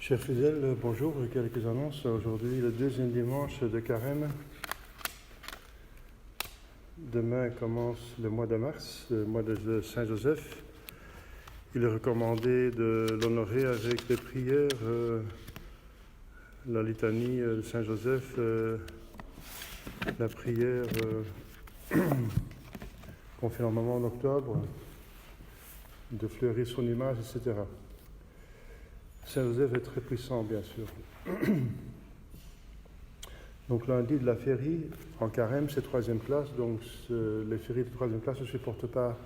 Chers fidèles, bonjour. Quelques annonces. Aujourd'hui, le deuxième dimanche de Carême. Demain commence le mois de mars, le mois de Saint-Joseph. Il est recommandé de l'honorer avec des prières, la litanie de Saint-Joseph, la prière qu'on fait normalement en octobre, de fleurir son image, etc. Saint-Joseph est très puissant, bien sûr. Donc lundi de la féerie, en carême, c'est troisième classe. Donc les féeries de troisième classe ne supportent pas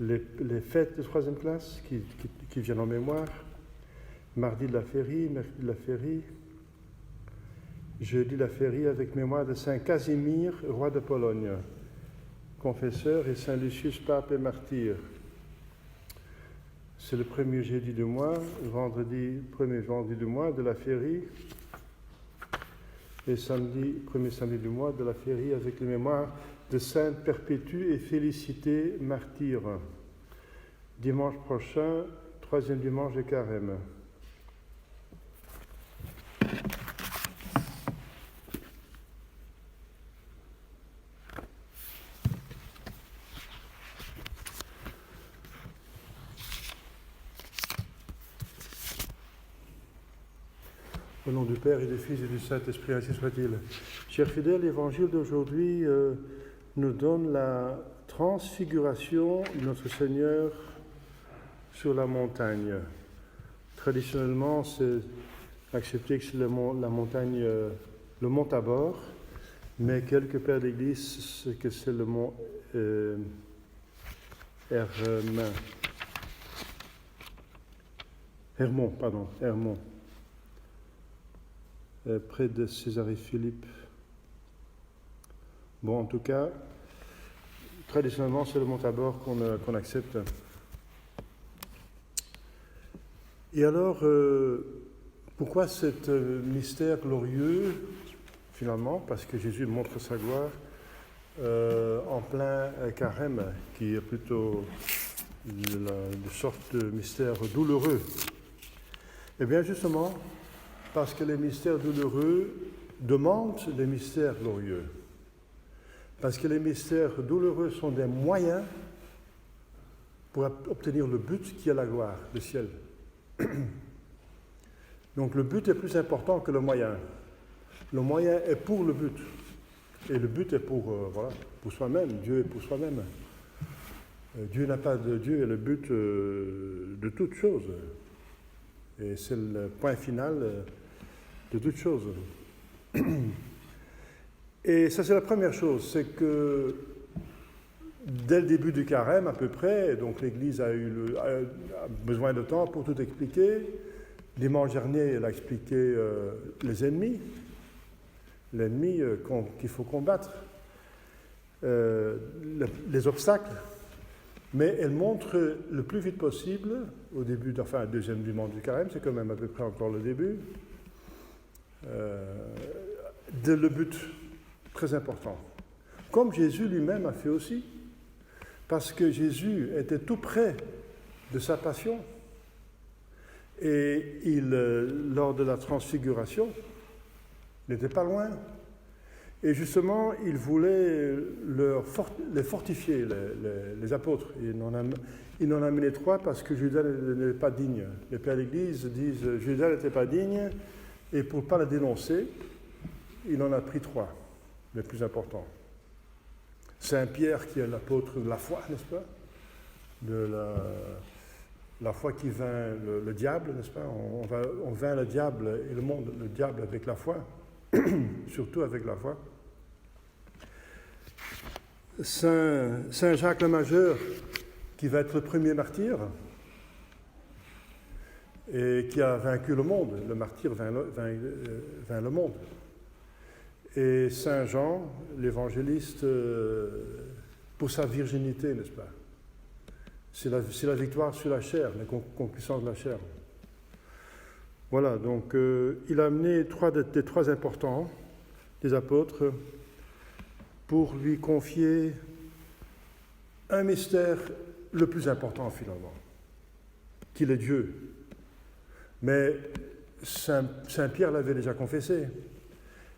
les fêtes de troisième classe qui viennent en mémoire. Mardi de la féerie, mercredi de la féerie, jeudi de la féerie avec mémoire de Saint Casimir, roi de Pologne, confesseur, et Saint Lucius, pape et martyr. C'est le premier jeudi du mois, premier vendredi du mois de la féerie, et premier samedi du mois de la féerie avec les mémoires de Sainte Perpétue et Félicité, martyr. Dimanche prochain, troisième dimanche de carême. Au nom du Père et du Fils et du Saint-Esprit, ainsi soit-il. Chers fidèles, l'évangile d'aujourd'hui nous donne la transfiguration de notre Seigneur sur la montagne. Traditionnellement, c'est accepté que c'est la montagne, le mont Tabor, mais quelques pères d'Église que c'est le mont Hermon. Près de Césarée-Philippe. Bon, en tout cas, traditionnellement, c'est le mont Tabor qu'on accepte. Et alors, pourquoi cet mystère glorieux, finalement? Parce que Jésus montre sa gloire en plein carême, qui est plutôt une sorte de mystère douloureux. Eh bien, justement, parce que les mystères douloureux demandent des mystères glorieux. Parce que les mystères douloureux sont des moyens pour obtenir le but qui est la gloire, le ciel. Donc le but est plus important que le moyen. Le moyen est pour le but. Et le but est pour soi-même. Dieu est pour soi-même. Dieu n'a pas de Dieu est le but de toute chose. Et c'est le point final de toute chose. Et ça, c'est la première chose, c'est que dès le début du carême, à peu près, donc l'Église a besoin de temps pour tout expliquer. Dimanche dernier, elle a expliqué les ennemis, qu'il faut combattre, les obstacles. Mais elle montre le plus vite possible, au début, le deuxième dimanche du carême, c'est quand même à peu près encore le début, le but très important. Comme Jésus lui-même a fait aussi, parce que Jésus était tout près de sa passion, et lors de la transfiguration, il n'était pas loin. Et justement, il voulait les fortifier, les apôtres. Il en a amené 3 parce que Judas n'était pas digne. Les pères de l'Église disent que Judas n'était pas digne, et pour ne pas le dénoncer, il en a pris 3, les plus importants. Saint Pierre, qui est l'apôtre de la foi, n'est-ce pas? De la foi qui vainc le diable, n'est-ce pas? On vainc le diable et le monde, le diable avec la foi. Surtout avec la foi. Saint Jacques le Majeur, qui va être le premier martyr, et qui a vaincu le monde. Le martyr vainc le monde. Et Saint Jean, l'évangéliste, pour sa virginité, n'est-ce pas? C'est la victoire sur la chair, la concupiscence de la chair. Voilà, donc il a amené des 3 importants, des apôtres, pour lui confier un mystère le plus important finalement, qu'il est Dieu. Mais Saint Pierre l'avait déjà confessé.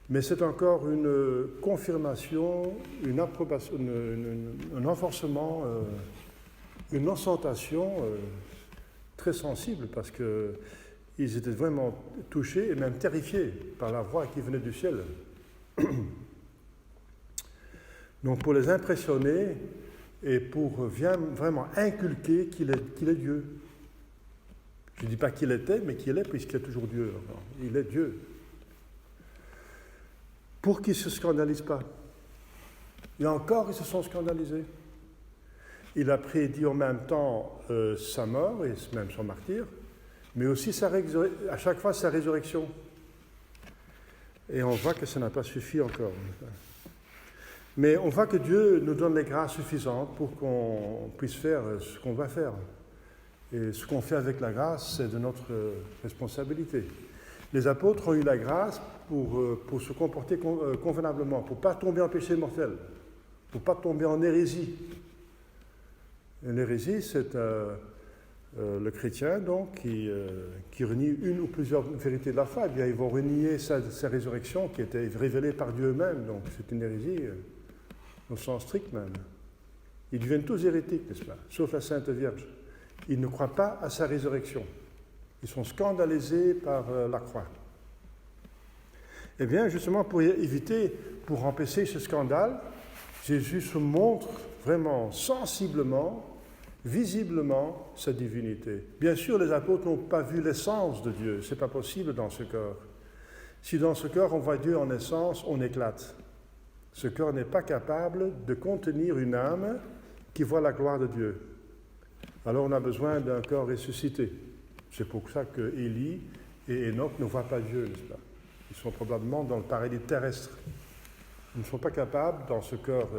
Mais c'est encore une confirmation, une approbation, un renforcement, une ostentation très sensible, parce qu'ils étaient vraiment touchés et même terrifiés par la voix qui venait du ciel. Donc pour les impressionner et pour vraiment inculquer qu'il est Dieu. Je ne dis pas qu'il était, mais qu'il est, puisqu'il est toujours Dieu. Il est Dieu. Pour qu'ils ne se scandalisent pas. Et encore, ils se sont scandalisés. Il a prédit en même temps sa mort et même son martyre, mais aussi à chaque fois sa résurrection. Et on voit que ça n'a pas suffi encore. Mais on voit que Dieu nous donne les grâces suffisantes pour qu'on puisse faire ce qu'on va faire. Et ce qu'on fait avec la grâce, c'est de notre responsabilité. Les apôtres ont eu la grâce pour se comporter convenablement, pour ne pas tomber en péché mortel, pour ne pas tomber en hérésie. Une hérésie, c'est le chrétien donc, qui renie une ou plusieurs vérités de la foi. Eh bien, ils vont renier sa résurrection qui était révélée par Dieu eux-mêmes. Donc c'est une hérésie au sens strict même. Ils deviennent tous hérétiques, n'est-ce pas? Sauf la Sainte Vierge. Ils ne croient pas à sa résurrection. Ils sont scandalisés par la croix. Eh bien, justement, pour éviter, pour empêcher ce scandale, Jésus se montre vraiment sensiblement, visiblement, sa divinité. Bien sûr, les apôtres n'ont pas vu l'essence de Dieu. Ce n'est pas possible dans ce corps. Si dans ce corps on voit Dieu en essence, on éclate. Ce corps n'est pas capable de contenir une âme qui voit la gloire de Dieu. Alors on a besoin d'un corps ressuscité. C'est pour ça que Élie et Enoch ne voient pas Dieu, n'est-ce pas? Ils sont probablement dans le paradis terrestre. Ils ne sont pas capables, dans ce corps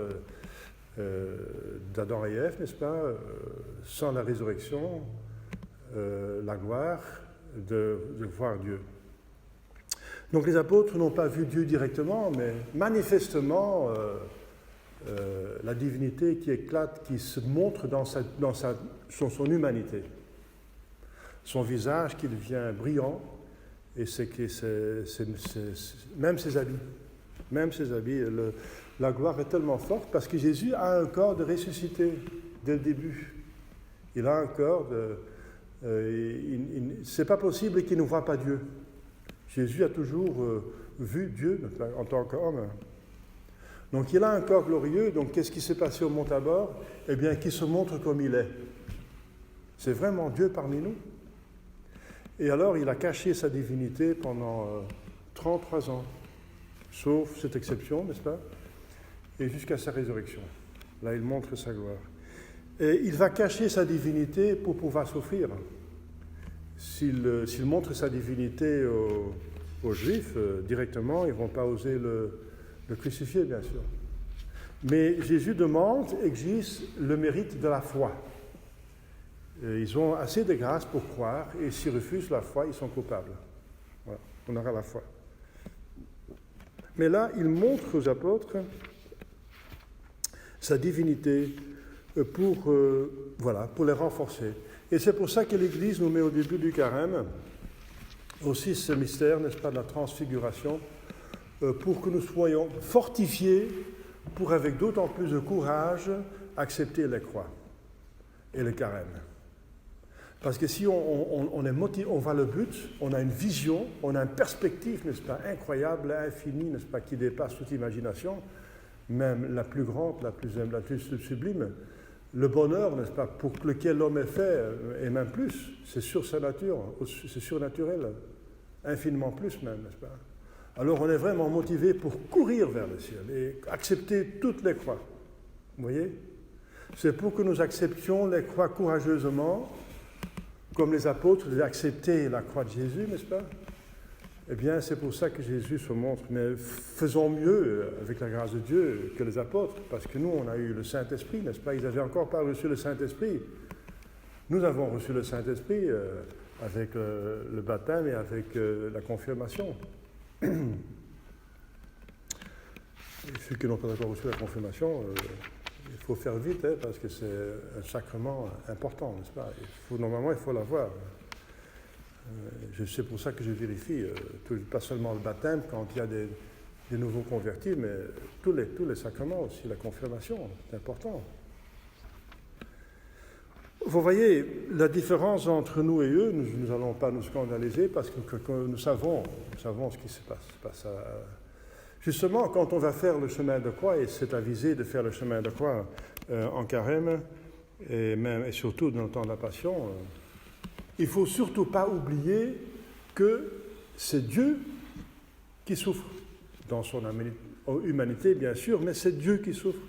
d'Adam et Ève, n'est-ce pas, sans la résurrection, la gloire, de voir Dieu. Donc les apôtres n'ont pas vu Dieu directement, mais manifestement, la divinité qui éclate, qui se montre dans son humanité. Son visage qui devient brillant, et même ses habits. La gloire est tellement forte parce que Jésus a un corps de ressuscité dès le début. Il a un corps c'est pas possible qu'il ne voit pas Dieu. Jésus a toujours vu Dieu en tant qu'homme. Donc il a un corps glorieux, donc qu'est-ce qui s'est passé au mont Tabor? Eh bien, qu'il se montre comme il est. C'est vraiment Dieu parmi nous. Et alors, il a caché sa divinité pendant 33 ans, sauf cette exception, n'est-ce pas? Et jusqu'à sa résurrection. Là, il montre sa gloire. Et il va cacher sa divinité pour pouvoir s'offrir. S'il montre sa divinité aux Juifs directement, ils ne vont pas oser le crucifier, bien sûr. Mais Jésus exige le mérite de la foi. Ils ont assez de grâce pour croire, et s'ils refusent la foi, ils sont coupables. Voilà, on aura la foi. Mais là, il montre aux apôtres sa divinité pour les renforcer. Et c'est pour ça que l'Église nous met au début du carême aussi ce mystère, n'est-ce pas, de la transfiguration, pour que nous soyons fortifiés pour, avec d'autant plus de courage, accepter les croix et le carême. Parce que si on est motivé, on voit le but, on a une vision, on a une perspective, n'est-ce pas, incroyable, infinie, n'est-ce pas, qui dépasse toute imagination, même la plus grande, la plus sublime. Le bonheur, n'est-ce pas, pour lequel l'homme est fait, et même plus, c'est sur sa nature, c'est surnaturel, infiniment plus même, n'est-ce pas. Alors on est vraiment motivé pour courir vers le ciel et accepter toutes les croix. Vous voyez? C'est pour que nous acceptions les croix courageusement, comme les apôtres avaient accepté la croix de Jésus, n'est-ce pas? Eh bien, c'est pour ça que Jésus se montre. Mais faisons mieux, avec la grâce de Dieu, que les apôtres, parce que nous, on a eu le Saint-Esprit, n'est-ce pas? Ils n'avaient encore pas reçu le Saint-Esprit. Nous avons reçu le Saint-Esprit avec le baptême et avec la confirmation. Et ceux qui n'ont pas encore reçu la confirmation, il faut faire vite, parce que c'est un sacrement important, n'est-ce pas? Normalement, il faut l'avoir. C'est pour ça que je vérifie, pas seulement le baptême quand il y a des nouveaux convertis, mais tous les sacrements aussi, la confirmation, c'est important. Vous voyez, la différence entre nous et eux, nous n'allons pas nous scandaliser parce que nous savons ce qui se passe. Justement, quand on va faire le chemin de croix, et c'est avisé de faire le chemin de croix en carême, et surtout dans le temps de la Passion, il ne faut surtout pas oublier que c'est Dieu qui souffre, dans son humanité bien sûr, mais c'est Dieu qui souffre.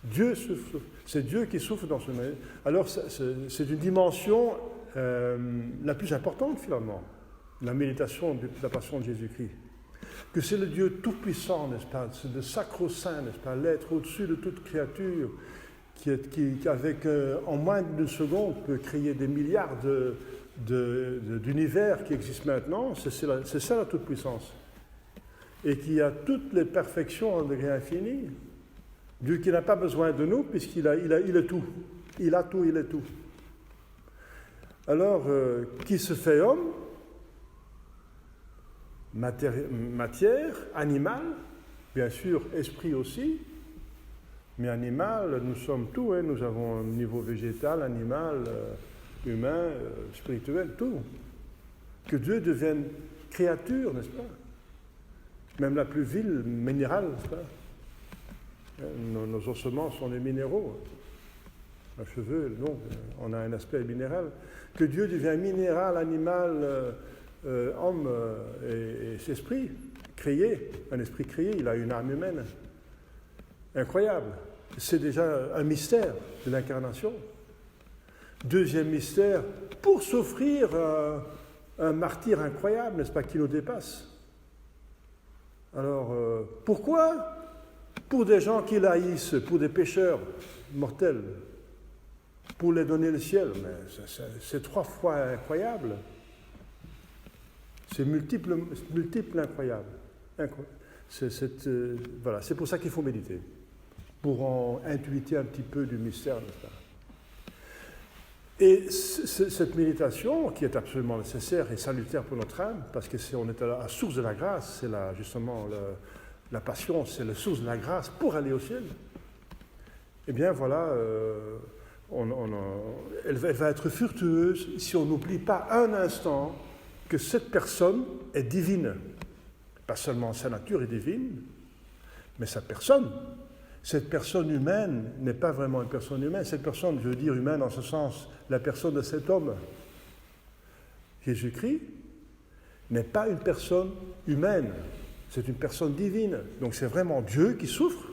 Dieu souffre, c'est Dieu qui souffre dans son humanité. Alors c'est une dimension la plus importante finalement, la méditation de la Passion de Jésus-Christ. Que c'est le Dieu tout-puissant, n'est-ce pas, c'est le sacro-saint, n'est-ce pas, l'être au-dessus de toute créature, qui avec, en moins d'une seconde, peut créer des milliards d'univers qui existent maintenant, c'est ça la toute-puissance. Et qui a toutes les perfections en degré infini. Dieu qui n'a pas besoin de nous, puisqu'il est tout. Il a tout, il est tout. Alors, qui se fait homme? Matière, animal, bien sûr, esprit aussi, mais animal, nous sommes tout, hein, nous avons un niveau végétal, animal, humain, spirituel, tout. Que Dieu devienne créature, n'est-ce pas? Même la plus vile, minérale, n'est-ce pas? Nos ossements sont des minéraux. Un cheveu, donc, on a un aspect minéral. Que Dieu devienne minéral, animal, homme et esprit, créé, un esprit créé, il a une âme humaine. Incroyable. C'est déjà un mystère de l'incarnation. Deuxième mystère, pour s'offrir un martyr incroyable, n'est-ce pas, qui nous dépasse. Alors, pourquoi? Pour des gens qui l'haïssent, pour des pécheurs mortels, pour les donner le ciel. Mais c'est 3 fois incroyable. C'est multiple incroyable. Voilà, c'est pour ça qu'il faut méditer, pour en intuiter un petit peu du mystère, n'est-ce pas? Et cette méditation, qui est absolument nécessaire et salutaire pour notre âme, parce qu'on est à la source de la grâce, c'est justement la passion, c'est la source de la grâce pour aller au ciel. Eh bien voilà, elle va être fructueuse si on n'oublie pas un instant que cette personne est divine. Pas seulement sa nature est divine, mais sa personne. Cette personne humaine n'est pas vraiment une personne humaine. Cette personne, je veux dire humaine en ce sens, la personne de cet homme. Jésus-Christ n'est pas une personne humaine, c'est une personne divine. Donc c'est vraiment Dieu qui souffre.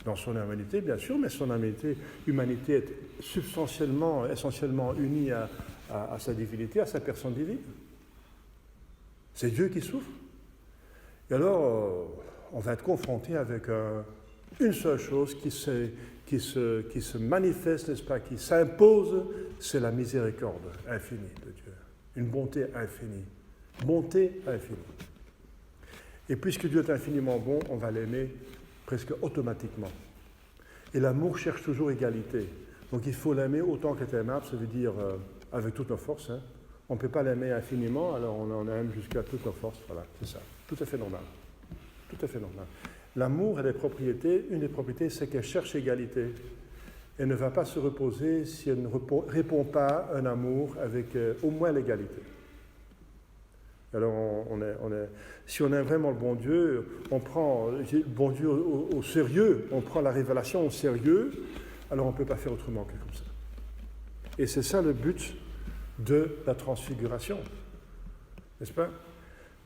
Dans son humanité, bien sûr, mais son humanité est substantiellement, essentiellement unie à sa divinité, à sa personne divine. C'est Dieu qui souffre. Et alors, on va être confronté avec une seule chose qui se manifeste, n'est-ce pas, qui s'impose, c'est la miséricorde infinie de Dieu. Une bonté infinie. Bonté infinie. Et puisque Dieu est infiniment bon, on va l'aimer presque automatiquement. Et l'amour cherche toujours égalité. Donc il faut l'aimer autant qu'être aimable, ça veut dire avec toutes nos forces. Hein. On ne peut pas l'aimer infiniment, alors on en aime jusqu'à toutes nos forces. Voilà, c'est ça. Tout à fait normal. Tout à fait normal. L'amour a des propriétés. Une des propriétés, c'est qu'elle cherche égalité. Elle ne va pas se reposer si elle ne répond pas à un amour avec au moins l'égalité. Alors, si on aime vraiment le bon Dieu, on prend le bon Dieu au sérieux, on prend la révélation au sérieux, alors on ne peut pas faire autrement que comme ça. Et c'est ça le but de la transfiguration, n'est-ce pas?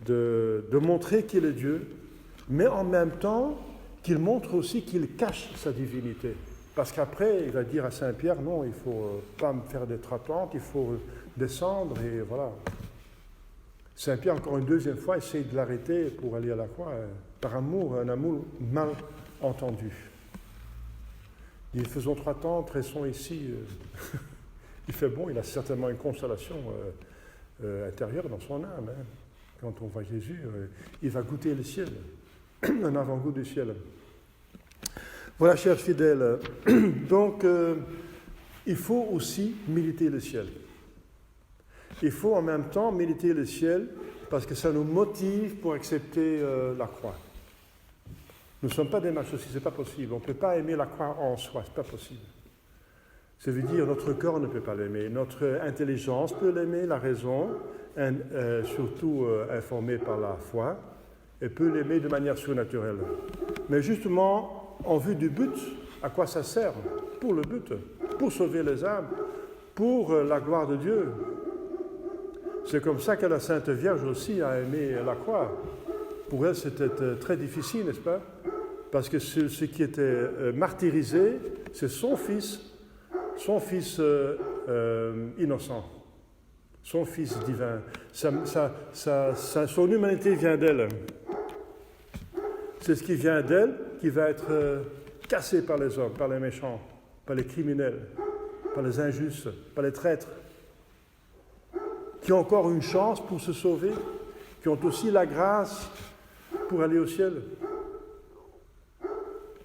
De montrer qu'il est Dieu, mais en même temps qu'il montre aussi qu'il cache sa divinité. Parce qu'après, il va dire à Saint-Pierre, non, il ne faut pas me faire des trapplantes, il faut descendre, et voilà. Saint-Pierre, encore une deuxième fois, essaye de l'arrêter pour aller à la croix, par amour, un amour mal entendu. Ils faisons 3 tentes, restons ici. Il fait bon, il a certainement une consolation intérieure dans son âme. Hein. Quand on voit Jésus, il va goûter le ciel, un avant-goût du ciel. Voilà, chers fidèles, donc il faut aussi militer le ciel. il faut en même temps méditer le ciel parce que ça nous motive pour accepter la croix. Nous ne sommes pas des masochistes, ce n'est pas possible. On ne peut pas aimer la croix en soi, ce n'est pas possible. Ça veut dire notre corps ne peut pas l'aimer, notre intelligence peut l'aimer, la raison, surtout informée par la foi, et peut l'aimer de manière surnaturelle. Mais justement, en vue du but, à quoi ça sert? Pour le but, pour sauver les âmes, pour la gloire de Dieu. C'est comme ça que la Sainte Vierge aussi a aimé la croix. Pour elle, c'était très difficile, n'est-ce pas? Parce que ce qui était martyrisé, c'est son fils innocent, son fils divin. Son humanité vient d'elle. C'est ce qui vient d'elle qui va être cassé par les hommes, par les méchants, par les criminels, par les injustes, par les traîtres, qui ont encore une chance pour se sauver, qui ont aussi la grâce pour aller au ciel.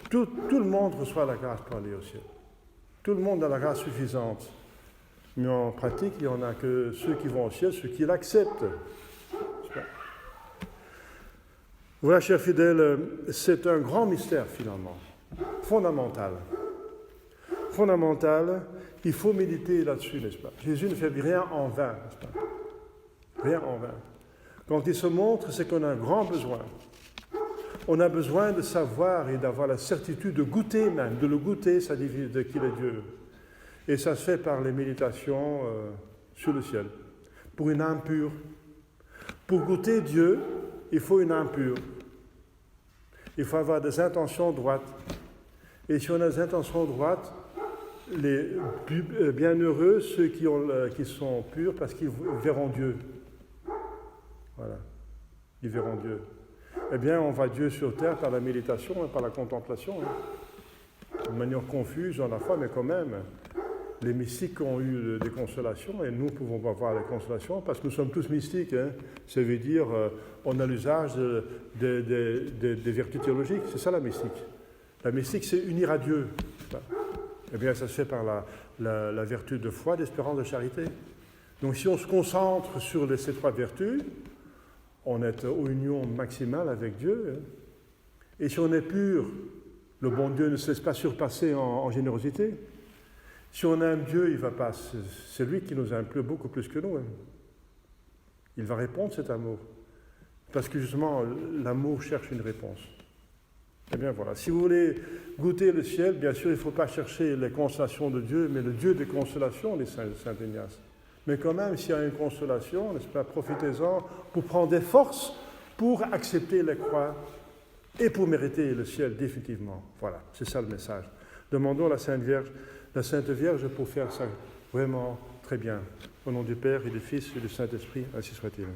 Tout le monde reçoit la grâce pour aller au ciel. Tout le monde a la grâce suffisante. Mais en pratique, il n'y en a que ceux qui vont au ciel, ceux qui l'acceptent. Voilà, chers fidèles, c'est un grand mystère finalement, fondamental. Fondamental, il faut méditer là-dessus, n'est-ce pas? Jésus ne fait rien en vain, n'est-ce pas? Rien en vain. Quand il se montre, c'est qu'on a un grand besoin. On a besoin de savoir et d'avoir la certitude de goûter même, de le goûter, sa divinité, qu'il est Dieu. Et ça se fait par les méditations sur le ciel, pour une âme pure. Pour goûter Dieu, il faut une âme pure. Il faut avoir des intentions droites. Et si on a des intentions droites, les bienheureux, ceux qui sont purs, parce qu'ils verront Dieu. Voilà, ils verront Dieu. Eh bien, on voit Dieu sur terre par la méditation et par la contemplation. De manière confuse dans la foi, mais quand même, les mystiques ont eu des consolations et nous pouvons avoir des consolations parce que nous sommes tous mystiques. Ça veut dire on a l'usage des vertus théologiques. C'est ça la mystique. La mystique, c'est unir à Dieu. Eh bien, ça se fait par la vertu de foi, d'espérance, de charité. Donc, si on se concentre sur ces trois vertus, on est en union maximale avec Dieu. Et si on est pur, le bon Dieu ne se laisse pas surpasser en générosité. Si on aime Dieu, il va pas. C'est lui qui nous aime beaucoup plus que nous. Il va répondre cet amour. Parce que justement, l'amour cherche une réponse. Eh bien voilà, si vous voulez goûter le ciel, bien sûr, il ne faut pas chercher les consolations de Dieu, mais le Dieu des consolations, les Saint Ignace. Mais quand même, s'il y a une consolation, n'est-ce pas, profitez-en pour prendre des forces pour accepter la croix et pour mériter le ciel définitivement. Voilà, c'est ça le message. Demandons à la Sainte Vierge pour faire ça vraiment très bien. Au nom du Père et du Fils et du Saint-Esprit, ainsi soit-il.